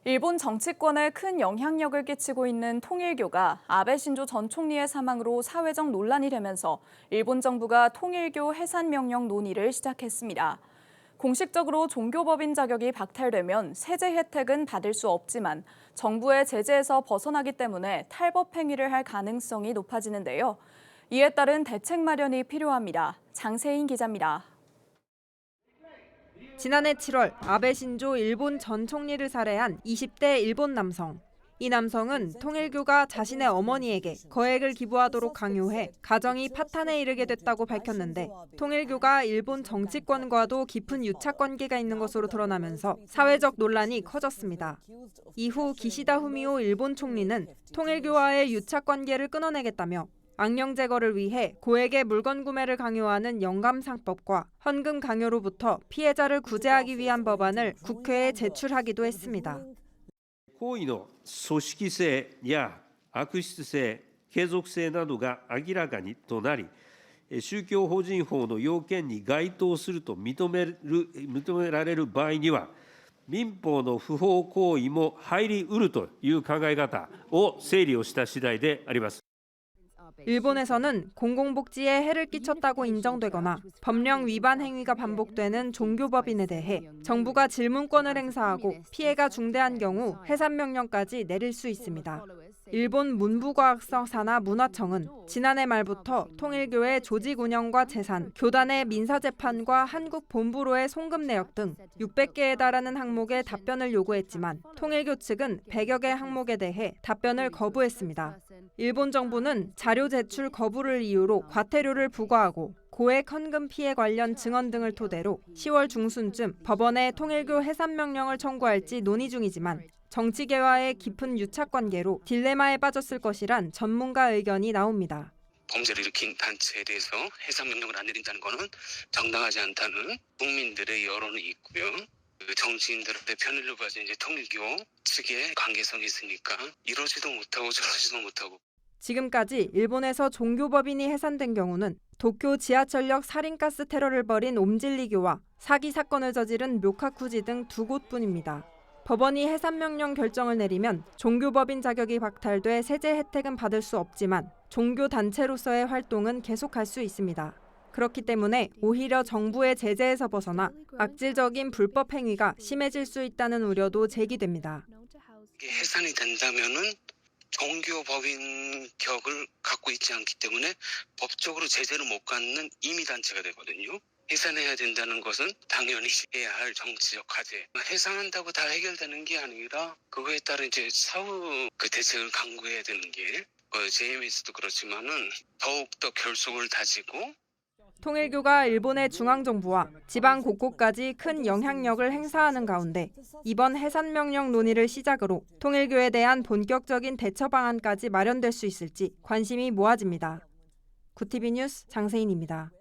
일본 정치권에 큰 영향력을 끼치고 있는 통일교가 아베 신조 전 총리의 사망으로 사회적 논란이 되면서 일본 정부가 통일교 해산 명령 논의를 시작했습니다. 공식적으로 종교법인 자격이 박탈되면 세제 혜택은 받을 수 없지만 정부의 제재에서 벗어나기 때문에 탈법 행위를 할 가능성이 높아지는데요. 이에 따른 대책 마련이 필요합니다. 장세인 기자입니다. 지난해 7월 아베 신조 일본 전 총리를 살해한 20대 일본 남성. 이 남성은 통일교가 자신의 어머니에게 거액을 기부하도록 강요해 가정이 파탄에 이르게 됐다고 밝혔는데 통일교가 일본 정치권과도 깊은 유착 관계가 있는 것으로 드러나면서 사회적 논란이 커졌습니다. 이후 기시다 후미오 일본 총리는 통일교와의 유착 관계를 끊어내겠다며 악령 제거를 위해 고액의 물건 구매를 강요하는 영감상법과 헌금 강요로부터 피해자를 구제하기 위한 법안을 국회에 제출하기도 했습니다. 行為の組織性や悪質性、継続性などが明らかにとなり、宗教法人法の要件に該当すると認められる場合には、民法の不法行為も入りうるという考え方を整理をした次第であります。 일본에서는 공공복지에 해를 끼쳤다고 인정되거나 법령 위반 행위가 반복되는 종교법인에 대해 정부가 질문권을 행사하고 피해가 중대한 경우 해산 명령까지 내릴 수 있습니다. 일본 문부과학성 산하문화청은 지난해 말부터 통일교의 조직 운영과 재산, 교단의 민사재판과 한국 본부로의 송금 내역 등 600개에 달하는 항목에 답변을 요구했지만 통일교 측은 100여 개 항목에 대해 답변을 거부했습니다. 일본 정부는 자료 제출 거부를 이유로 과태료를 부과하고 고액 헌금 피해 관련 증언 등을 토대로 10월 중순쯤 법원에 통일교 해산 명령을 청구할지 논의 중이지만 정치계와의 깊은 유착 관계로 딜레마에 빠졌을 것이란 전문가 의견이 나옵니다. 범죄를 일으킨 단체에 대해서 해산 명령을 안 내린다는 것은 정당하지 않다는 국민들의 여론이 있고요. 정치인들의 편의를 봐서 이제 통일교 측의 관계성이 있으니까 이러지도 못하고 저러지도 못하고. 지금까지 일본에서 종교법인이 해산된 경우는 도쿄 지하철역 살인가스 테러를 벌인 옴질리교와 사기 사건을 저지른 묘카쿠지 등 2곳뿐입니다. 법원이 해산 명령 결정을 내리면 종교법인 자격이 박탈돼 세제 혜택은 받을 수 없지만 종교 단체로서의 활동은 계속할 수 있습니다. 그렇기 때문에 오히려 정부의 제재에서 벗어나 악질적인 불법 행위가 심해질 수 있다는 우려도 제기됩니다. 해산이 된다면은 종교법인 격을 갖고 있지 않기 때문에 법적으로 제재를 못 갖는 임의단체가 되거든요. 해산해야 된다는 것은 당연히 해야 할 정치적 과제. 해산한다고 다 해결되는 게 아니라 그거에 따른 이제 사후 그 대책을 강구해야 되는 게 JMS도 그렇지만은 더욱 더 결속을 다지고. 통일교가 일본의 중앙정부와 지방 곳곳까지 큰 영향력을 행사하는 가운데 이번 해산 명령 논의를 시작으로 통일교에 대한 본격적인 대처 방안까지 마련될 수 있을지 관심이 모아집니다. 구티비 뉴스 장세인입니다.